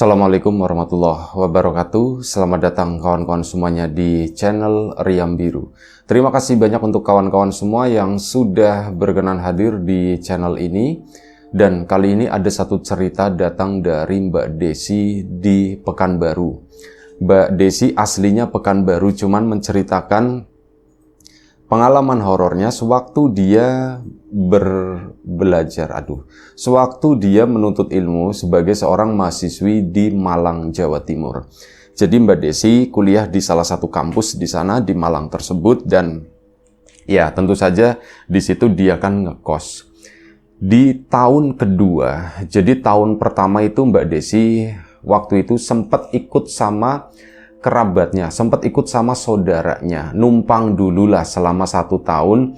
Assalamualaikum warahmatullahi wabarakatuh. Selamat datang kawan-kawan semuanya di channel Riam Biru. Terima kasih banyak untuk kawan-kawan semua yang sudah berkenan hadir di channel ini. Dan kali ini ada satu cerita datang dari Mbak Desi di Pekanbaru. Mbak Desi aslinya Pekanbaru, cuman menceritakan pengalaman horornya sewaktu dia sewaktu dia menuntut ilmu sebagai seorang mahasiswi di Malang, Jawa Timur. Jadi Mbak Desi kuliah di salah satu kampus di sana, di Malang tersebut, dan ya tentu saja di situ dia kan ngekos. Di tahun kedua, jadi tahun pertama itu Mbak Desi waktu itu sempat ikut sama kerabatnya, sempat ikut sama saudaranya, numpang dulu lah selama 1 tahun,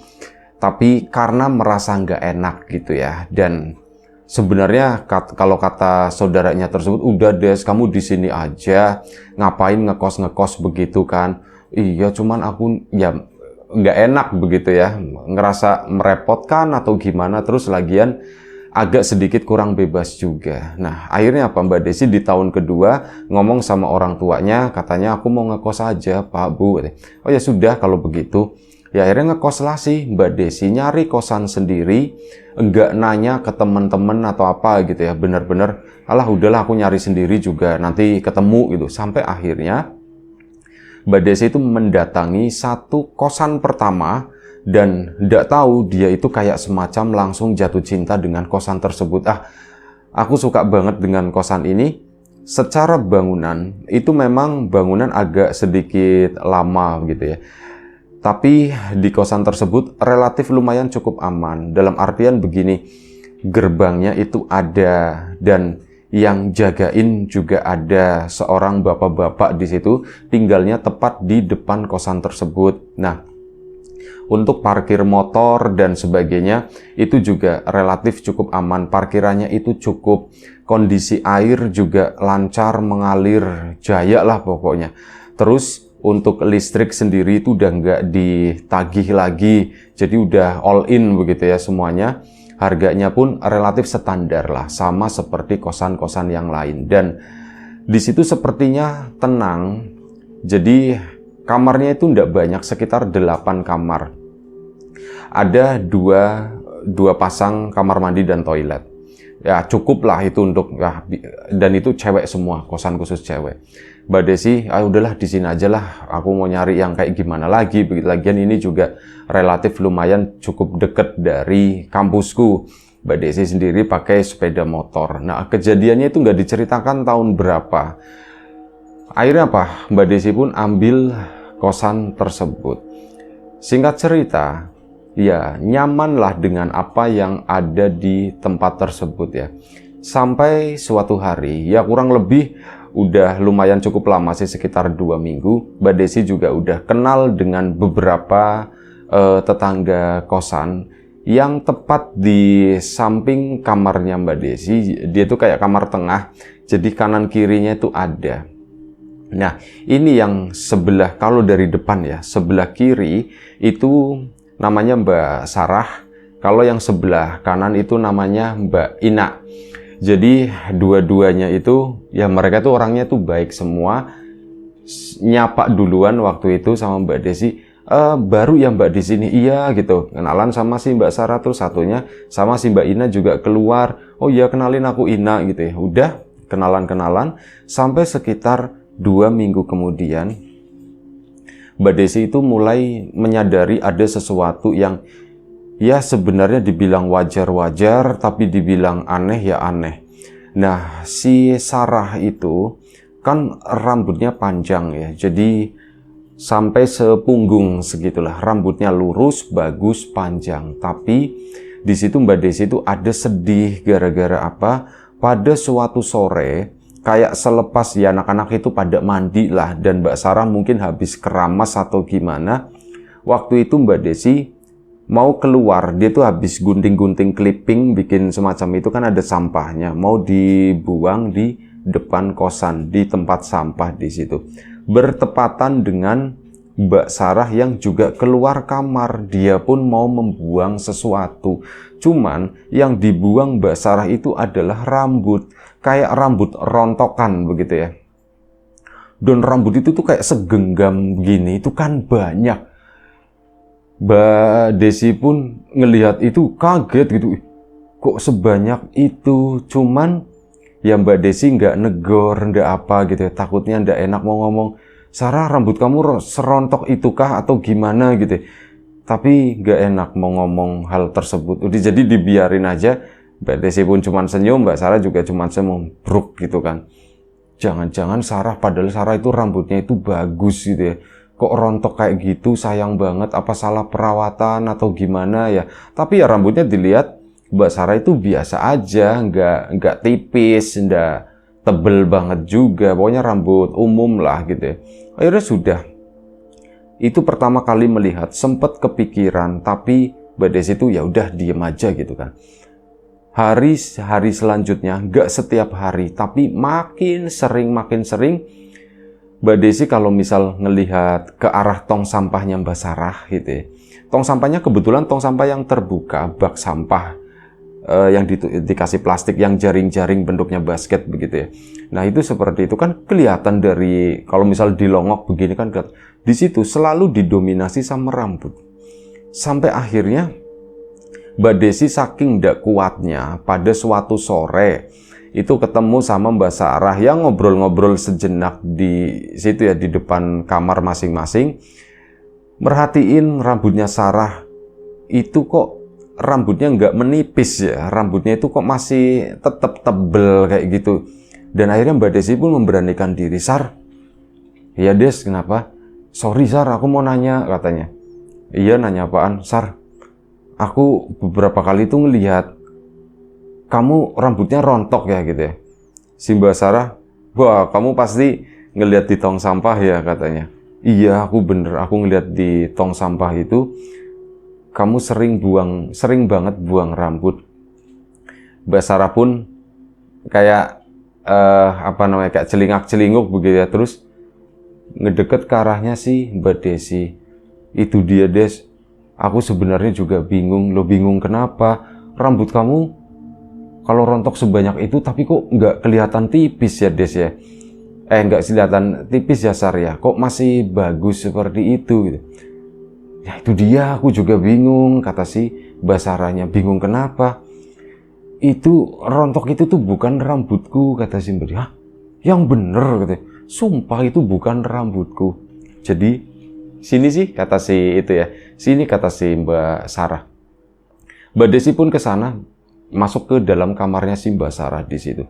tapi karena merasa nggak enak gitu ya. Dan sebenarnya kalau kata saudaranya tersebut, udah Des, kamu di sini aja, ngapain ngekos begitu kan? Iya, cuman aku ya nggak enak begitu ya, ngerasa merepotkan atau gimana, terus lagian agak sedikit kurang bebas juga. Nah, akhirnya apa, Mbak Desi di tahun kedua ngomong sama orang tuanya, katanya aku mau ngekos aja Pak Bu. Oh ya sudah kalau begitu. Ya akhirnya ngekos lah sih Mbak Desi, nyari kosan sendiri, enggak nanya ke teman-teman atau apa gitu ya. Bener-bener, alah udahlah aku nyari sendiri juga, nanti ketemu gitu. Sampai akhirnya Mbak Desi itu mendatangi satu kosan pertama, dan tidak tahu dia itu kayak semacam langsung jatuh cinta dengan kosan tersebut. Aku suka banget dengan kosan ini. Secara bangunan itu memang bangunan agak sedikit lama gitu ya, tapi di kosan tersebut relatif lumayan cukup aman. Dalam artian begini, gerbangnya itu ada dan yang jagain juga ada seorang bapak-bapak di situ, tinggalnya tepat di depan kosan tersebut. Nah, untuk parkir motor dan sebagainya itu juga relatif cukup aman. Parkirannya itu cukup, kondisi air juga lancar mengalir jaya lah pokoknya. Terus untuk listrik sendiri itu udah nggak ditagih lagi, jadi udah all in begitu ya semuanya. Harganya pun relatif standar lah, sama seperti kosan-kosan yang lain. Dan di situ sepertinya tenang. Jadi kamarnya itu tidak banyak, sekitar 8 kamar. Ada dua pasang kamar mandi dan toilet. Ya cukup lah itu untuk ya, dan itu cewek semua, kosan khusus cewek. Mbak Desi, udahlah di sini aja lah. Aku mau nyari yang kayak gimana lagi. Begitu lagian ini juga relatif lumayan cukup deket dari kampusku. Mbak Desi sendiri pakai sepeda motor. Nah kejadiannya itu nggak diceritakan tahun berapa. Akhirnya apa? Mbak Desi pun ambil kosan tersebut. Singkat cerita, ya nyamanlah dengan apa yang ada di tempat tersebut ya. Sampai suatu hari, ya kurang lebih udah lumayan cukup lama sih, sekitar 2 minggu, Mbak Desi juga udah kenal dengan beberapa tetangga kosan yang tepat di samping kamarnya Mbak Desi. Dia tuh kayak kamar tengah, jadi kanan kirinya itu ada. Nah, ini yang sebelah, kalau dari depan ya, sebelah kiri itu namanya Mbak Sarah. Kalau yang sebelah kanan itu namanya Mbak Ina. Jadi dua-duanya itu, ya mereka tuh orangnya tuh baik semua. Nyapa duluan waktu itu sama Mbak Desi, baru ya Mbak di sini, iya gitu. Kenalan sama si Mbak Sarah, terus satunya sama si Mbak Ina juga keluar. Oh iya kenalin aku Ina gitu ya. Udah kenalan-kenalan sampai sekitar 2 minggu kemudian, Mbak Desi itu mulai menyadari ada sesuatu yang ya sebenarnya dibilang wajar-wajar, tapi dibilang aneh ya aneh. Nah, si Sarah itu kan rambutnya panjang ya, jadi sampai sepunggung segitulah. Rambutnya lurus, bagus, panjang. Tapi di situ Mbak Desi itu ada sedih gara-gara apa? Pada suatu sore, kayak selepas ya anak-anak itu pada mandi lah, dan Mbak Sarah mungkin habis keramas atau gimana. Waktu itu Mbak Desi mau keluar, dia tuh habis gunting-gunting clipping, bikin semacam itu kan ada sampahnya, mau dibuang di depan kosan, di tempat sampah di situ. Bertepatan dengan Mbak Sarah yang juga keluar kamar, dia pun mau membuang sesuatu. Cuman yang dibuang Mbak Sarah itu adalah rambut. kayak rambut rontokan begitu ya. Dan rambut itu tuh kayak segenggam gini, itu kan banyak. Mbak Desi pun ngelihat itu kaget gitu. Kok sebanyak itu? Cuman ya Mbak Desi nggak negor, nggak apa gitu ya. Takutnya nggak enak mau ngomong, Sarah rambut kamu serontok itukah atau gimana gitu. Tapi nggak enak mau ngomong hal tersebut. Udah jadi dibiarin aja. Mbak Desi pun cuma senyum, Mbak Sarah juga cuma senyum, bruk gitu kan. Jangan-jangan Sarah, padahal Sarah itu rambutnya itu bagus gitu ya. Kok rontok kayak gitu, sayang banget, apa salah perawatan atau gimana ya. Tapi ya rambutnya dilihat Mbak Sarah itu biasa aja, nggak tipis, nggak tebel banget juga. Pokoknya rambut umum lah gitu ya. Akhirnya sudah. Itu pertama kali melihat, sempat kepikiran, tapi Mbak Desi itu ya udah diem aja gitu kan. Hari selanjutnya, nggak setiap hari, tapi makin sering, Mbak Desi kalau misal ngelihat ke arah tong sampahnya Mbak Sarah gitu ya. Tong sampahnya kebetulan tong sampah yang terbuka, bak sampah yang dikasih plastik yang jaring-jaring bentuknya basket begitu ya. Nah itu seperti itu kan kelihatan dari, kalau misal dilongok begini kan di situ selalu didominasi sama rambut. Sampai akhirnya Mbak Desi saking ndak kuatnya, pada suatu sore itu ketemu sama Mbak Sarah yang ngobrol-ngobrol sejenak di situ ya, di depan kamar masing-masing. Merhatiin rambutnya Sarah itu kok rambutnya nggak menipis ya, rambutnya itu kok masih tetap tebel kayak gitu. Dan akhirnya Mbak Desi pun memberanikan diri, Sar, iya Des, kenapa? Sorry Sar, aku mau nanya, katanya. Iya, nanya apaan? Sar, aku beberapa kali tuh ngelihat kamu rambutnya rontok ya gitu ya. Si Mbak Sarah, wah kamu pasti ngelihat di tong sampah ya, katanya. Iya, aku bener, aku ngelihat di tong sampah itu kamu sering banget buang rambut. Mbak Sarah pun kayak kayak celingak-celinguk begitu ya, terus ngedeket ke arahnya si Mbak Desi. Itu dia Des, aku sebenarnya juga bingung. Lo bingung kenapa? Rambut kamu kalau rontok sebanyak itu tapi kok nggak kelihatan tipis ya Des ya? Nggak kelihatan tipis ya Sar ya? Kok masih bagus seperti itu gitu. Ya itu dia, aku juga bingung, kata si Mbak Sarahnya. Bingung kenapa? Itu rontok itu tuh bukan rambutku, kata si Mbak. Hah? Yang bener, katanya. Sumpah itu bukan rambutku. Jadi sini sih, kata si itu ya. Sini, kata si Mbak Sarah. Mbak Desi pun ke sana, masuk ke dalam kamarnya si Mbak Sarah di situ.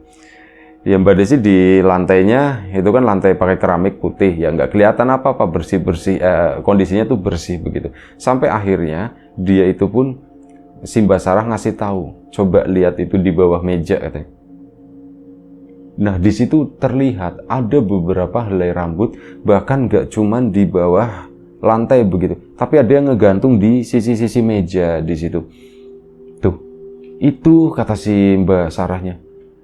Ya Mbak Desi di lantainya itu kan lantai pakai keramik putih, ya nggak kelihatan apa-apa, bersih-bersih, kondisinya tuh bersih begitu. Sampai akhirnya dia itu pun, si Mbak Sarah ngasih tahu, coba lihat itu di bawah meja katanya. Nah di situ terlihat ada beberapa helai rambut, bahkan nggak cuman di bawah lantai begitu, tapi ada yang ngegantung di sisi-sisi meja di situ. Tuh, itu kata si Mbak Sarahnya.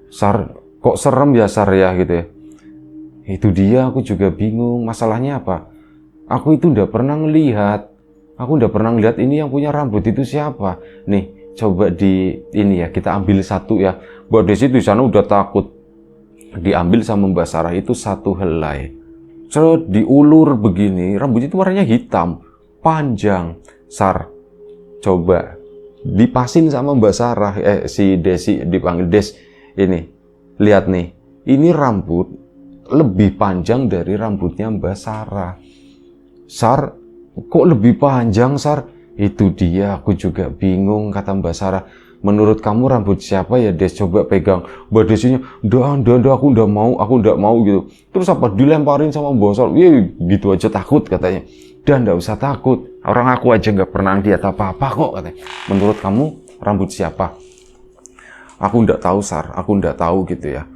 Sar, kok serem ya Sar ya gitu ya. Itu dia, aku juga bingung. Masalahnya apa? Aku itu udah pernah ngelihat. Aku udah pernah ngelihat ini yang punya rambut itu siapa. Nih, coba di ini ya, kita ambil satu ya. Mbak Desi di sana udah takut. Diambil sama Mbak Sarah itu satu helai. Terus diulur begini, rambutnya itu warnanya hitam, panjang. Sar, coba dipasin sama Mbak Sarah, si Desi dipanggil Des. Ini, lihat nih, ini rambut lebih panjang dari rambutnya Mbak Sarah. Sar, kok lebih panjang Sar? Itu dia, aku juga bingung, kata Mbak Sarah. Menurut kamu rambut siapa ya Des? Coba pegang. Mbak Desinya, udah, aku udah mau gitu. Terus apa dilemparin sama Mbak Sarah? Gitu aja takut katanya. Dan nggak usah takut, orang aku aja nggak pernah lihat apa-apa kok katanya. Menurut kamu rambut siapa? Aku nggak tahu Sar, aku nggak tahu gitu ya.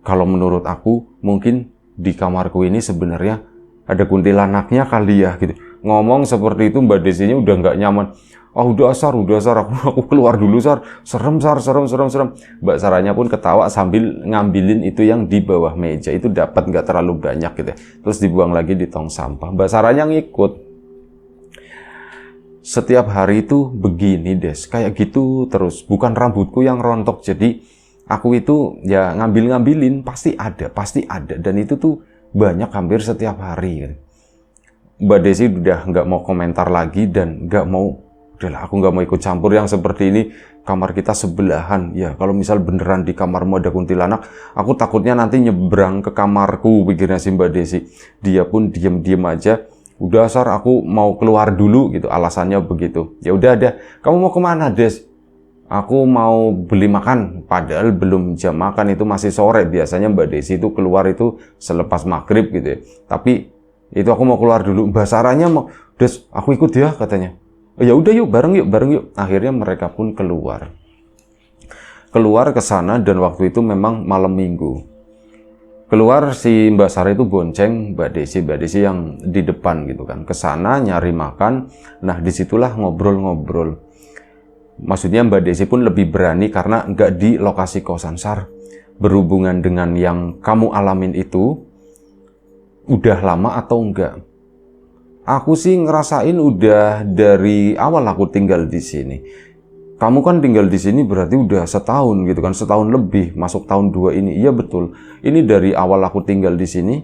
Kalau menurut aku mungkin di kamarku ini sebenarnya ada kuntilanaknya kali ya gitu. Ngomong seperti itu Mbak Desinya udah nggak nyaman. Udah Sar, aku keluar dulu Sar. Serem Sar, serem. Mbak Sarahnya pun ketawa sambil ngambilin itu yang di bawah meja. Itu dapat nggak terlalu banyak gitu ya. Terus dibuang lagi di tong sampah. Mbak Sarahnya ngikut. Setiap hari itu begini Des, kayak gitu terus. Bukan rambutku yang rontok, jadi aku itu ya ngambilin pasti ada, dan itu tuh banyak hampir setiap hari gitu. Mbak Desi udah nggak mau komentar lagi dan nggak mau, udahlah aku nggak mau ikut campur yang seperti ini. Kamar kita sebelahan, ya kalau misal beneran di kamarmu ada kuntilanak, aku takutnya nanti nyebrang ke kamarku, pikirnya si Mbak Desi. Dia pun diem-diem aja, udah Sar aku mau keluar dulu gitu, alasannya begitu. Ya udah ada, kamu mau kemana Des? Aku mau beli makan, padahal belum jam makan, itu masih sore. Biasanya Mbak Desi itu keluar itu selepas maghrib gitu ya. Tapi itu aku mau keluar dulu, Mbak Saranya mau, Des aku ikut ya katanya. Ya udah yuk, bareng yuk. Akhirnya mereka pun keluar ke sana, dan waktu itu memang malam minggu. Keluar si Mbak Sarah itu bonceng Mbak Desi yang di depan gitu kan, ke sana nyari makan. Nah disitulah ngobrol-ngobrol. Maksudnya Mbak Desi pun lebih berani karena nggak di lokasi kosan. Sar, berhubungan dengan yang kamu alamin itu udah lama atau enggak? Aku sih ngerasain udah dari awal aku tinggal di sini. Kamu kan tinggal di sini berarti udah setahun gitu kan, setahun lebih, masuk tahun 2 ini. Iya betul. Ini dari awal aku tinggal di sini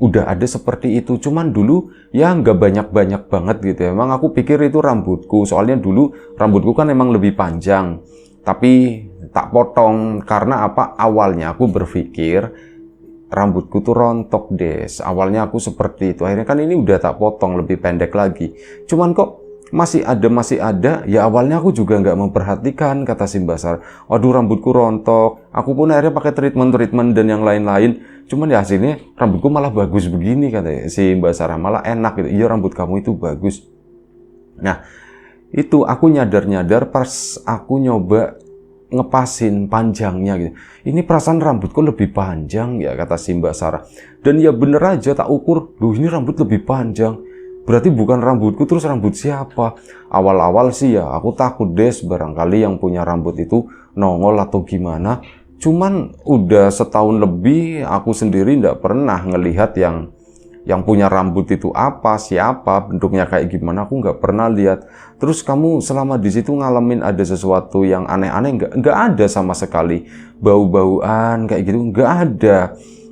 udah ada seperti itu. Cuman dulu ya nggak banyak-banyak banget gitu ya. Emang aku pikir itu rambutku. Soalnya dulu rambutku kan emang lebih panjang. Tapi tak potong karena apa? Awalnya aku berpikir rambutku tuh rontok Des. Awalnya aku seperti itu. Akhirnya kan ini udah tak potong lebih pendek lagi. Cuman kok masih ada. Ya awalnya aku juga nggak memperhatikan, kata si Mbak Sarah. Waduh rambutku rontok. Aku pun akhirnya pakai treatment dan yang lain-lain. Cuman ya hasilnya rambutku malah bagus begini, kata si Mbak Sarah. Malah enak gitu. Iya rambut kamu itu bagus. Nah itu aku nyadar pas aku nyoba ngepasin panjangnya gitu. Ini perasaan rambutku lebih panjang ya, kata si Mbak Sarah. Dan ya bener aja tak ukur, duh ini rambut lebih panjang. Berarti bukan rambutku, terus rambut siapa? Awal-awal sih ya aku takut Des, barangkali yang punya rambut itu nongol atau gimana. Cuman udah setahun lebih aku sendiri nggak pernah ngelihat yang punya rambut itu apa, siapa, bentuknya kayak gimana, aku nggak pernah lihat. Terus kamu selama di situ ngalamin ada sesuatu yang aneh-aneh? Nggak ada sama sekali. Bau-bauan kayak gitu nggak ada.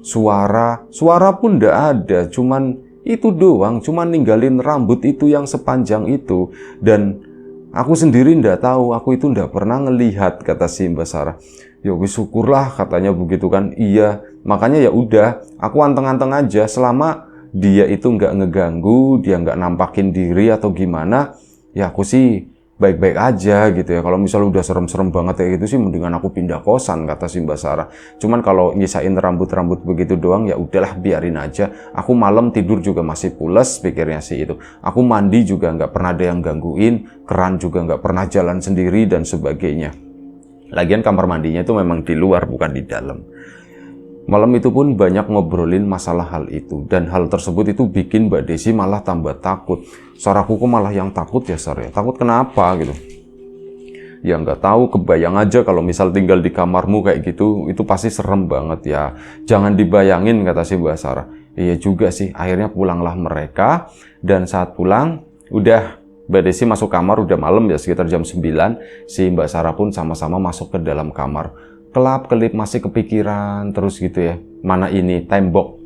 Suara pun nggak ada. Cuman itu doang, cuman ninggalin rambut itu yang sepanjang itu. Dan aku sendiri nggak tahu, aku itu nggak pernah ngelihat, kata si Mbak Sarah. Ya wis syukurlah, katanya begitu kan. Iya, makanya ya udah, aku anteng-anteng aja selama dia itu nggak ngeganggu, dia nggak nampakin diri atau gimana, ya aku sih baik-baik aja gitu ya. Kalau misalnya udah serem-serem banget kayak gitu sih, mendingan aku pindah kosan, kata si Mbak Sarah. Cuman kalau nyisain rambut-rambut begitu doang, ya udahlah biarin aja. Aku malam tidur juga masih pules, pikirnya sih itu. Aku mandi juga nggak pernah ada yang gangguin, keran juga nggak pernah jalan sendiri dan sebagainya. Lagian kamar mandinya itu memang di luar, bukan di dalam. Malam itu pun banyak ngobrolin masalah hal itu. Dan hal tersebut itu bikin Mbak Desi malah tambah takut. Sarahku kok malah yang takut ya Sar ya? Takut kenapa gitu? Ya nggak tahu, kebayang aja kalau misal tinggal di kamarmu kayak gitu, itu pasti serem banget ya. Jangan dibayangin, kata si Mbak Sarah. Iya juga sih, akhirnya pulanglah mereka. Dan saat pulang, udah Mbak Desi masuk kamar, udah malam ya, sekitar jam 9. Si Mbak Sarah pun sama-sama masuk ke dalam kamar. Kelap-kelip masih kepikiran terus gitu ya. Mana ini tembok.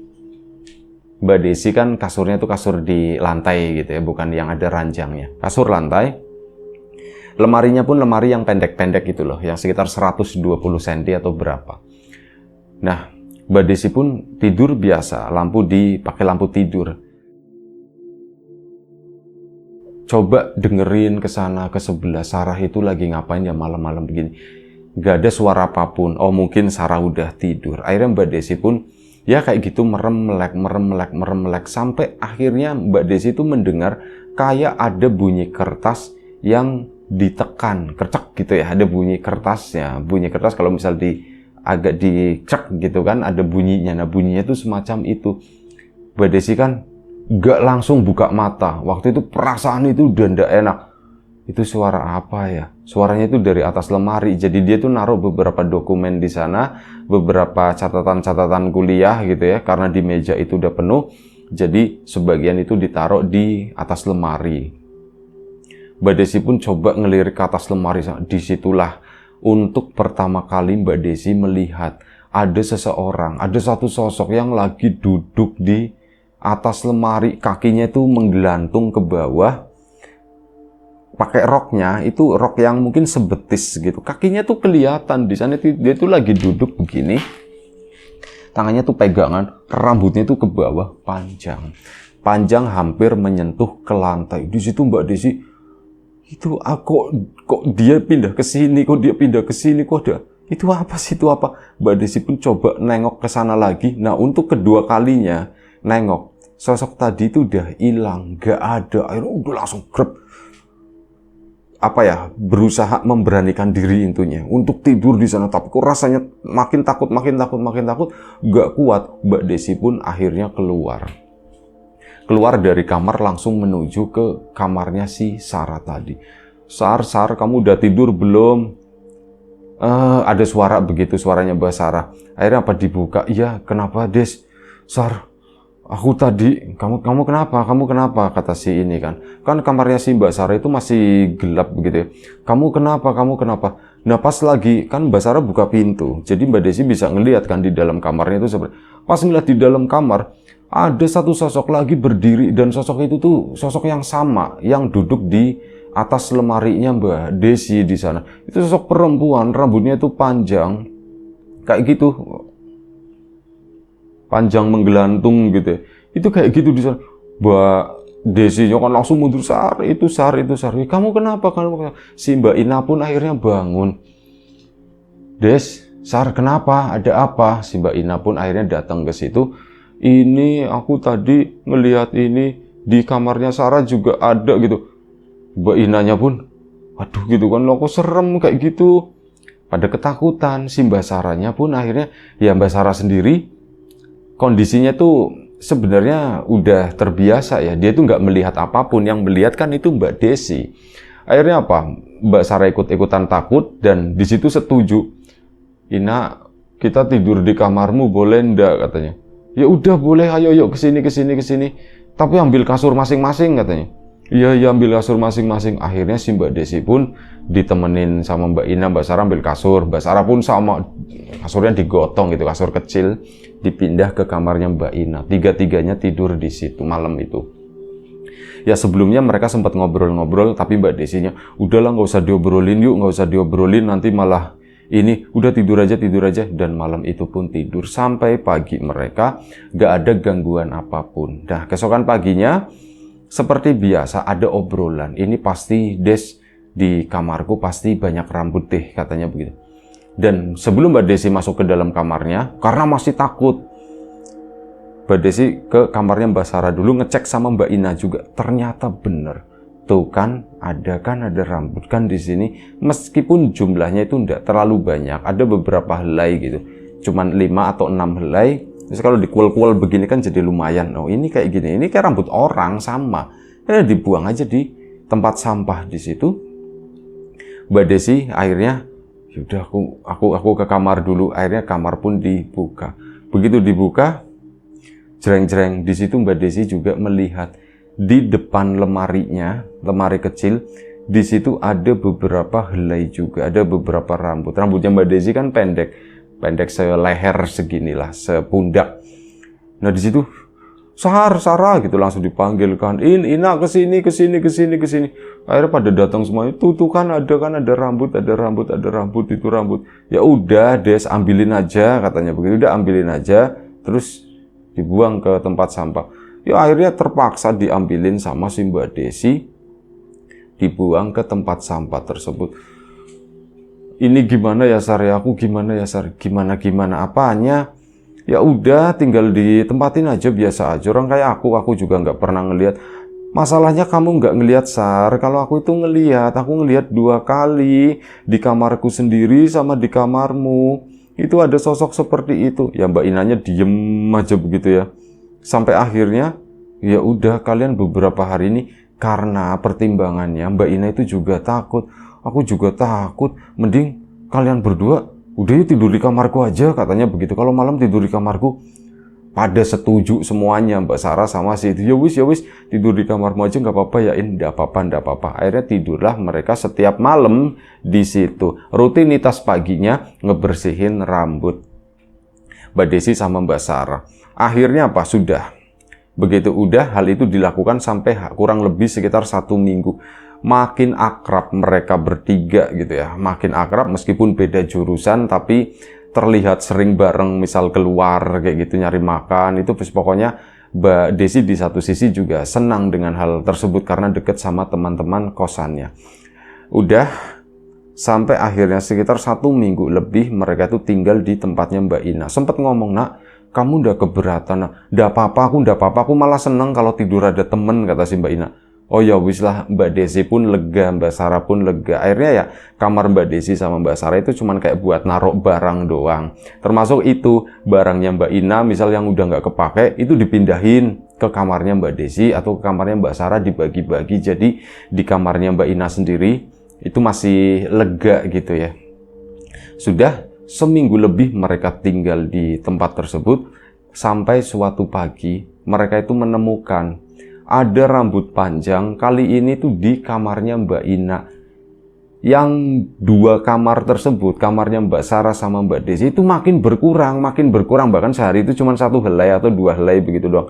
Mbak Desi kan kasurnya tuh kasur di lantai gitu ya, bukan yang ada ranjangnya. Kasur lantai. Lemarinya pun lemari yang pendek-pendek gitu loh, yang sekitar 120 cm atau berapa. Nah, Mbak Desi pun tidur biasa, pakai lampu tidur. Coba dengerin ke sana ke sebelah, Sarah itu lagi ngapain ya malam-malam begini. Gak ada suara apapun. Oh mungkin Sarah udah tidur. Akhirnya Mbak Desi pun ya kayak gitu merem melek sampai akhirnya Mbak Desi itu mendengar kayak ada bunyi kertas yang ditekan, kercek gitu ya. Ada bunyi kertasnya. Bunyi kertas kalau misal agak dicek gitu kan ada bunyinya. Nah bunyinya itu semacam itu. Mbak Desi kan gak langsung buka mata. Waktu itu perasaan itu udah ndak enak. Itu suara apa ya? Suaranya itu dari atas lemari. Jadi dia tuh naruh beberapa dokumen di sana, beberapa catatan-catatan kuliah gitu ya. Karena di meja itu udah penuh, jadi sebagian itu ditaruh di atas lemari. Mbak Desi pun coba ngelirik ke atas lemari. Disitulah untuk pertama kali Mbak Desi melihat ada seseorang, ada satu sosok yang lagi duduk di atas lemari, kakinya itu menggelantung ke bawah, pakai roknya itu rok yang mungkin sebetis gitu, kakinya tuh kelihatan di sana, dia tuh lagi duduk begini, tangannya tuh pegangan, rambutnya tuh ke bawah, panjang hampir menyentuh ke lantai. Di situ Mbak Desi, itu kok dia pindah ke sini, kok ada, itu apa sih, itu apa? Mbak Desi pun coba nengok ke sana lagi. Nah, untuk kedua kalinya nengok, sosok tadi itu udah hilang, gak ada. Akhirnya udah langsung grep, berusaha memberanikan diri intinya untuk tidur di sana, tapi kok rasanya makin takut, gak kuat. Mbak Desi pun akhirnya keluar dari kamar, langsung menuju ke kamarnya si Sarah tadi. Sar, kamu udah tidur belum? Ada suara begitu, suaranya Mbak Sarah. Akhirnya dibuka? Iya, kenapa Des? Sar, aku tadi, kamu kenapa? Kata si ini kan kamarnya si Mbak Sarah itu masih gelap begitu ya. Kamu kenapa? Nah, pas lagi kan Mbak Sarah buka pintu, jadi Mbak Desi bisa ngelihat kan di dalam kamarnya itu seperti. Pas ngeliat di dalam kamar, ada satu sosok lagi berdiri, dan sosok itu tuh sosok yang sama yang duduk di atas lemarinya Mbak Desi di sana. Itu sosok perempuan, rambutnya itu panjang kayak gitu, panjang menggelantung gitu. Itu kayak gitu di sana. Mbak Desi kan langsung mundur, Sar, itu Sar. Kamu kenapa? Si Mbak Ina pun akhirnya bangun. Des, Sar, kenapa? Ada apa? Si Mbak Ina pun akhirnya datang ke situ. Ini aku tadi ngelihat ini di kamarnya Sarah juga ada gitu. Mbak Inanya pun, aduh gitu kan, kok serem kayak gitu. Pada ketakutan, si Mbak Sarahnya pun akhirnya, ya Mbak Sarah sendiri kondisinya tuh sebenarnya udah terbiasa ya. Dia tuh nggak melihat apapun, yang melihat kan itu Mbak Desi. Akhirnya Mbak Sarah ikut-ikutan takut, dan di situ setuju. Ina, kita tidur di kamarmu boleh ndak, katanya. Ya udah boleh, ayo kesini. Tapi ambil kasur masing-masing, katanya. Iya, ambil kasur masing-masing. Akhirnya si Mbak Desi pun ditemenin sama Mbak Ina, Mbak Sarah ambil kasur. Mbak Sarah pun sama, kasurnya digotong gitu, kasur kecil, dipindah ke kamarnya Mbak Ina. Tiga-tiganya tidur di situ malam itu. Ya sebelumnya mereka sempat ngobrol-ngobrol, tapi Mbak Desinya, udahlah nggak usah diobrolin, nanti malah ini, udah tidur aja. Dan malam itu pun tidur sampai pagi, mereka nggak ada gangguan apapun. Nah, keesokan paginya seperti biasa ada obrolan. Ini pasti Des, di kamarku pasti banyak rambut deh, katanya begitu. Dan sebelum Mbak Desi masuk ke dalam kamarnya, karena masih takut, Mbak Desi ke kamarnya Mbak Sarah dulu, ngecek sama Mbak Ina juga. Ternyata bener. Tuh kan ada rambut kan di sini, meskipun jumlahnya itu enggak terlalu banyak, ada beberapa helai gitu, cuman 5 atau 6 helai. Terus kalau dikuel-kuel begini kan jadi lumayan. Oh, ini kayak gini, ini kayak rambut orang sama. Ini dibuang aja di tempat sampah di situ. Mbak Desi akhirnya, yaudah aku ke kamar dulu. Akhirnya kamar pun dibuka. Begitu dibuka, jreng-jreng, di situ Mbak Desi juga melihat di depan lemarinya, lemari kecil, di situ ada beberapa helai juga, ada beberapa rambut. Rambutnya Mbak Desi kan pendek seleher seginilah, sepundak. Nah di situ, Sarah gitu langsung dipanggilkan, Ina kesini. Akhirnya pada datang semuanya. Tuh kan ada rambut itu rambut. Ya udah Des, ambilin aja, katanya begitu. Udah ambilin aja, terus dibuang ke tempat sampah. Ya akhirnya terpaksa diambilin sama si Mbak Desi, dibuang ke tempat sampah tersebut. Ini gimana ya Sar, ya aku gimana ya Sar, gimana apanya? Ya udah tinggal ditempatin aja, biasa aja, orang kayak aku juga nggak pernah ngelihat. Masalahnya kamu nggak ngelihat Sar, kalau aku itu ngelihat, aku ngelihat 2 kali, di kamarku sendiri sama di kamarmu. Itu ada sosok seperti itu. Ya Mbak Inanya diem aja begitu ya. Sampai akhirnya, ya udah kalian beberapa hari ini, karena pertimbangannya Mbak Ina itu juga takut, aku juga takut, mending kalian berdua udah yuk tidur di kamarku aja, katanya begitu. Kalau malam tidur di kamarku. pada setuju semuanya, Mbak Sarah sama si itu. Ya wis, tidur di kamarmu aja nggak apa-apa ya, ini nggak apa-apa. Akhirnya tidurlah mereka setiap malam di situ. Rutinitas paginya ngebersihin rambut Mbak Desi sama Mbak Sarah. Akhirnya apa? Sudah. Begitu udah, hal itu dilakukan sampai kurang lebih sekitar 1 minggu. Makin akrab mereka bertiga gitu ya. Makin akrab meskipun beda jurusan, tapi terlihat sering bareng, misal keluar kayak gitu nyari makan. Itu pokoknya Mbak Desi di satu sisi juga senang dengan hal tersebut karena deket sama teman-teman kosannya. Udah sampai akhirnya sekitar 1 minggu lebih mereka tuh tinggal di tempatnya Mbak Ina. Sempet ngomong, "Nak, kamu udah keberatan, Nak." "Nggak apa-apa, aku malah seneng kalau tidur ada temen," kata si Mbak Ina. Oh ya wis lah, Mbak Desi pun lega, Mbak Sarah pun lega. Akhirnya ya kamar Mbak Desi sama Mbak Sarah itu cuman kayak buat naruh barang doang. Termasuk itu barangnya Mbak Ina, misal yang udah nggak kepake itu dipindahin ke kamarnya Mbak Desi atau ke kamarnya Mbak Sarah, dibagi-bagi. Jadi di kamarnya Mbak Ina sendiri itu masih lega gitu ya. Sudah seminggu lebih mereka tinggal di tempat tersebut sampai suatu pagi mereka itu menemukan ada rambut panjang, kali ini tuh di kamarnya Mbak Ina. Yang 2 kamar tersebut, kamarnya Mbak Sarah sama Mbak Desi itu makin berkurang, bahkan sehari itu cuma 1 helai atau 2 helai begitu doang.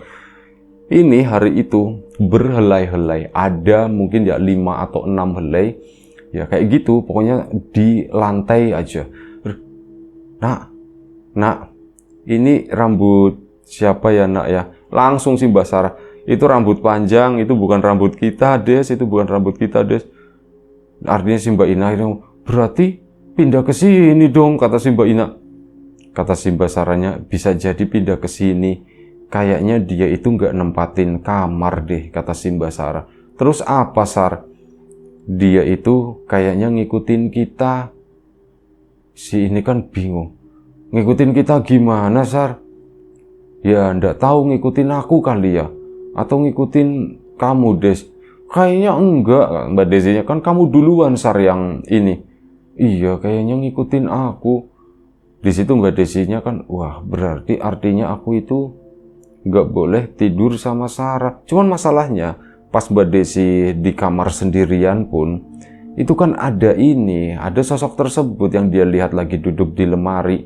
Ini hari itu berhelai-helai, ada mungkin ya 5 atau 6 helai, ya kayak gitu, pokoknya di lantai aja. Nak, ini rambut siapa ya, Nak ya? Langsung si Mbak Sarah, "Itu rambut panjang, itu bukan rambut kita, Des, itu bukan rambut kita, Des." Artinya si Mbak Ina akhirnya, "Berarti pindah ke sini dong," kata si Mbak Ina. Kata si Mbak Sarahnya, "Bisa jadi pindah ke sini. Kayaknya dia itu nggak nempatin kamar deh," kata si Mbak Sarah. "Terus apa, Sar?" "Dia itu kayaknya ngikutin kita." Si ini kan bingung. "Ngikutin kita gimana, Sar?" "Ya ndak tahu, ngikutin aku kali ya. Atau ngikutin kamu, Des." "Kayaknya enggak," Mbak Desinya, "kan kamu duluan, Sar, yang ini." "Iya, kayaknya ngikutin aku." Di situ Mbak Desinya kan, wah berarti artinya aku itu nggak boleh tidur sama Sarah. Cuman masalahnya pas Mbak Desi di kamar sendirian pun itu kan ada sosok tersebut yang dia lihat lagi duduk di lemari.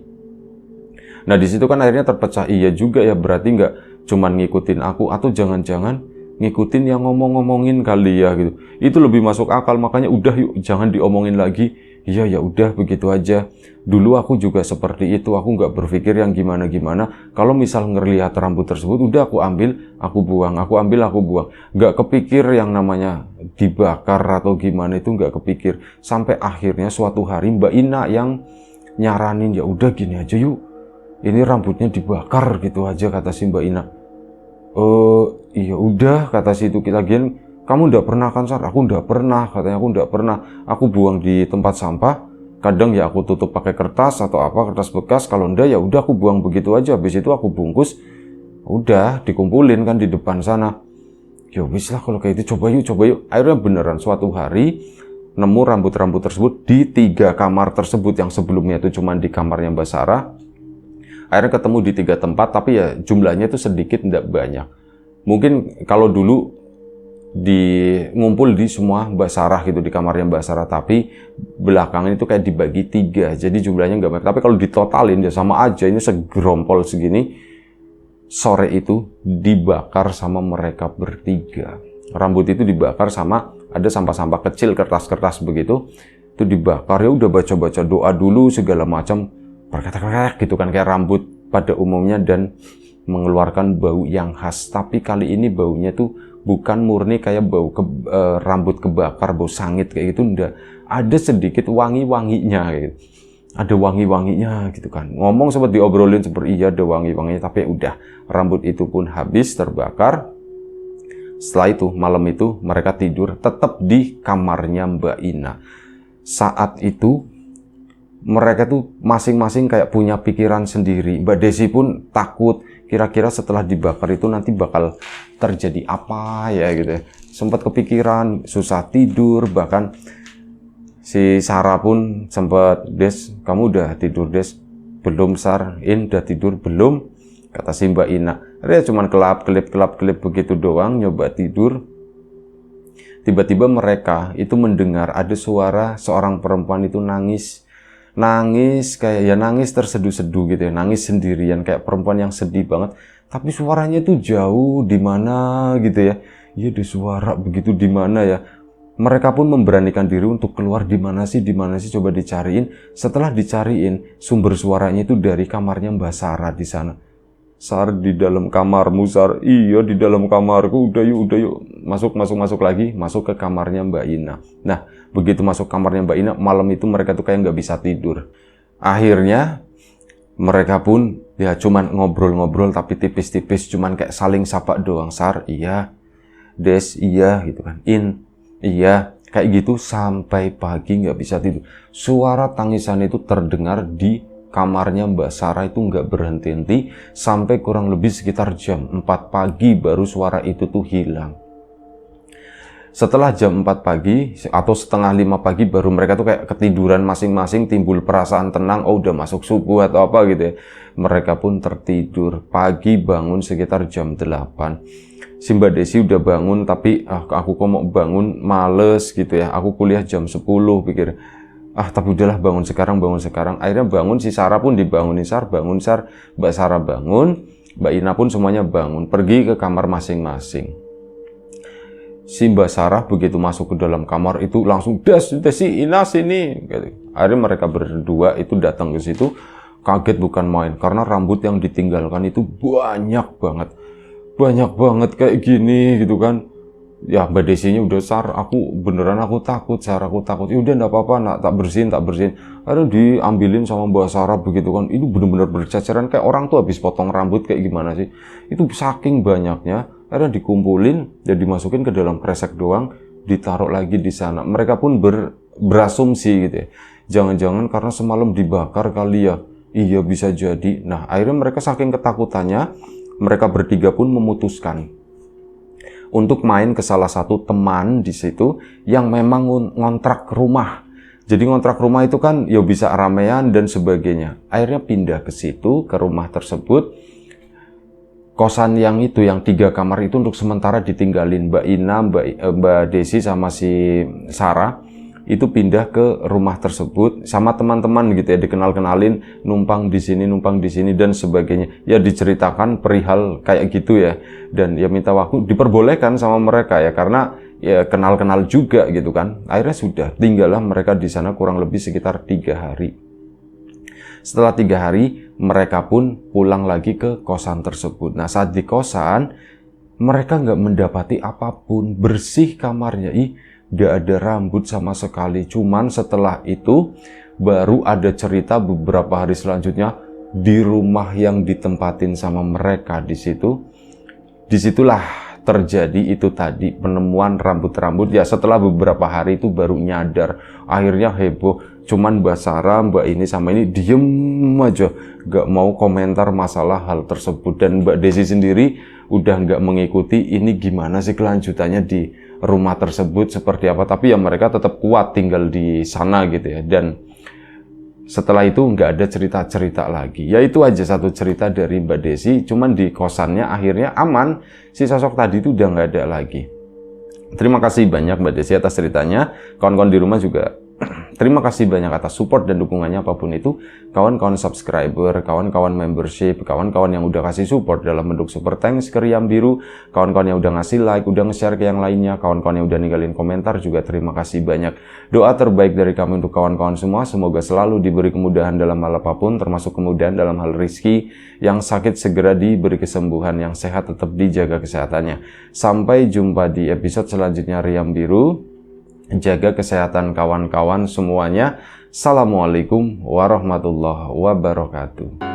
Nah di situ kan akhirnya terpecah, iya juga ya, berarti nggak cuman ngikutin aku, atau jangan-jangan ngikutin yang ngomong-ngomongin kali ya gitu. Itu lebih masuk akal, makanya udah yuk jangan diomongin lagi. Iya ya udah begitu aja. Dulu aku juga seperti itu, aku nggak berpikir yang gimana-gimana. Kalau misal ngelihat rambut tersebut, udah aku ambil, aku buang, aku ambil, aku buang. Nggak kepikir yang namanya dibakar atau gimana, itu nggak kepikir. Sampai akhirnya suatu hari Mbak Ina yang nyaranin, ya udah gini aja yuk, ini rambutnya dibakar gitu aja, kata si Mbak Ina. Iya udah, kata si itu, lagian kamu ndak pernah kan, Sar? Aku ndak pernah, katanya, aku ndak pernah. Aku buang di tempat sampah, kadang ya aku tutup pakai kertas atau apa, kertas bekas. Kalau ndak ya udah aku buang begitu aja. Habis itu aku bungkus, udah dikumpulin kan di depan sana. Ya wis lah kalau kayak itu, coba yuk. Akhirnya beneran suatu hari nemu rambut-rambut tersebut di 3 kamar tersebut, yang sebelumnya itu cuma di kamarnya Mbak Sarah. Akhirnya ketemu di 3 tempat, tapi ya jumlahnya itu sedikit, tidak banyak. Mungkin kalau dulu ngumpul di semua Mbak Sarah gitu, di kamarnya Mbak Sarah, tapi belakangan itu kayak dibagi 3, jadi jumlahnya nggak banyak. Tapi kalau ditotalin ya sama aja, ini segerompol segini. Sore itu dibakar sama mereka bertiga. Rambut itu dibakar sama, ada sampah-sampah kecil, kertas-kertas begitu, itu dibakar. Ya udah baca-baca doa dulu segala macam, berketek-ketek gitu kan kayak rambut pada umumnya, dan mengeluarkan bau yang khas. Tapi kali ini baunya tuh bukan murni kayak bau rambut kebakar, bau sangit kayak gitu, enggak. Ada sedikit wangi-wanginya gitu. Ada wangi-wanginya gitu kan. Ngomong sempat diobrolin seperti iya ada wangi-wanginya, tapi udah, rambut itu pun habis terbakar. Setelah itu, malam itu mereka tidur tetap di kamarnya Mbak Ina. Saat itu mereka tuh masing-masing kayak punya pikiran sendiri. Mbak Desi pun takut, kira-kira setelah dibakar itu nanti bakal terjadi apa ya gitu ya. Sempat kepikiran, susah tidur, bahkan si Sarah pun sempat, "Des, kamu udah tidur, Des?" "Belum, Sar." "In, udah tidur?" "Belum." kata si Mbak Ina. Dia cuman kelap-kelip begitu doang, nyoba tidur. Tiba-tiba mereka itu mendengar ada suara seorang perempuan itu nangis kayak ya nangis terseduh-seduh gitu ya, nangis sendirian kayak perempuan yang sedih banget. Tapi suaranya itu jauh di mana gitu ya. Iya, ada suara begitu di mana ya. Mereka pun memberanikan diri untuk keluar, di mana sih, coba dicariin. Setelah dicariin, sumber suaranya itu dari kamarnya Mbak Sarah di sana. Sar, di dalam kamarmu, Sar. Iya, di dalam kamarku. Udah yuk. Masuk lagi. Masuk ke kamarnya Mbak Ina. Nah, begitu masuk kamarnya Mbak Ina, malam itu mereka tuh kayak nggak bisa tidur. Akhirnya, mereka pun ya cuman ngobrol-ngobrol tapi tipis-tipis. Cuman kayak saling sapa doang. Sar, iya. Des, iya gitu kan. In, iya. Kayak gitu sampai pagi nggak bisa tidur. Suara tangisan itu terdengar di kamarnya Mbak Sarah itu nggak berhenti-henti sampai kurang lebih sekitar jam 4 pagi baru suara itu tuh hilang. Setelah jam 4 pagi atau setengah 5 pagi baru mereka tuh kayak ketiduran masing-masing, timbul perasaan tenang, oh udah masuk subuh atau apa gitu ya. Mereka pun tertidur. Pagi bangun sekitar jam 8. Si Mbak Desi udah bangun tapi aku kok mau bangun males gitu ya. Aku kuliah jam 10 pikir. Tapi udahlah bangun sekarang. Akhirnya bangun, si Sarah pun dibangunin. Sar, bangun Sar. Mbak Sarah bangun, Mbak Ina pun semuanya bangun. Pergi ke kamar masing-masing. Si Mbak Sarah begitu masuk ke dalam kamar itu langsung, Desi, Ina sini. Akhirnya mereka berdua itu datang ke situ. Kaget bukan main, karena rambut yang ditinggalkan itu banyak banget. Banyak banget kayak gini gitu kan. Ya Mbak Desinya udah, Sar, aku takut, Sar, aku takut. Ya udah enggak apa-apa, nak, tak bersihin. Akhirnya diambilin sama Mbak Sarah begitu kan. Itu benar-benar berceceran kayak orang tuh habis potong rambut kayak gimana sih. Itu saking banyaknya. Akhirnya dikumpulin dan dimasukin ke dalam kresek doang, ditaruh lagi di sana. Mereka pun berasumsi gitu ya. Jangan-jangan karena semalam dibakar kali ya. Iya, bisa jadi. Nah, akhirnya mereka saking ketakutannya, mereka bertiga pun memutuskan untuk main ke salah satu teman di situ yang memang ngontrak rumah. Jadi ngontrak rumah itu kan ya bisa ramean dan sebagainya. Akhirnya pindah ke situ, ke rumah tersebut. Kosan yang 3 kamar itu untuk sementara ditinggalin. Mbak Ina, Mbak Desi sama si Sarah itu pindah ke rumah tersebut sama teman-teman gitu ya, dikenal-kenalin, numpang di sini dan sebagainya. Ya diceritakan perihal kayak gitu ya, dan ya minta waktu, diperbolehkan sama mereka ya, karena ya kenal-kenal juga gitu kan. Akhirnya sudah tinggallah mereka di sana kurang lebih sekitar 3 hari. Setelah 3 hari mereka pun pulang lagi ke kosan tersebut. Nah, saat di kosan mereka nggak mendapati apapun, bersih kamarnya. Gak ada rambut sama sekali. Cuman setelah itu baru ada cerita beberapa hari selanjutnya di rumah yang ditempatin sama mereka di situ. Disitulah terjadi itu tadi, penemuan rambut-rambut. Ya setelah beberapa hari itu baru nyadar. Akhirnya heboh. Cuman Mbak Sarah, Mbak ini sama ini diem aja, gak mau komentar masalah hal tersebut. Dan Mbak Desi sendiri udah gak mengikuti ini gimana sih kelanjutannya di rumah tersebut seperti apa. Tapi ya mereka tetap kuat tinggal di sana gitu ya. Dan setelah itu nggak ada cerita-cerita lagi. Ya itu aja satu cerita dari Mbak Desi. Cuman di kosannya akhirnya aman. Si sosok tadi itu udah nggak ada lagi. Terima kasih banyak Mbak Desi atas ceritanya. Kawan-kawan di rumah juga terima kasih banyak atas support dan dukungannya apapun itu. Kawan-kawan subscriber, kawan-kawan membership, kawan-kawan yang udah kasih support dalam bentuk super thanks ke Riam Biru, kawan-kawan yang udah ngasih like, udah nge-share ke yang lainnya, kawan-kawan yang udah ninggalin komentar juga terima kasih banyak. Doa terbaik dari kami untuk kawan-kawan semua, semoga selalu diberi kemudahan dalam hal apapun, termasuk kemudahan dalam hal rizki, yang sakit segera diberi kesembuhan, yang sehat tetap dijaga kesehatannya. Sampai jumpa di episode selanjutnya Riam Biru. Jaga kesehatan kawan-kawan semuanya. Assalamualaikum warahmatullahi wabarakatuh.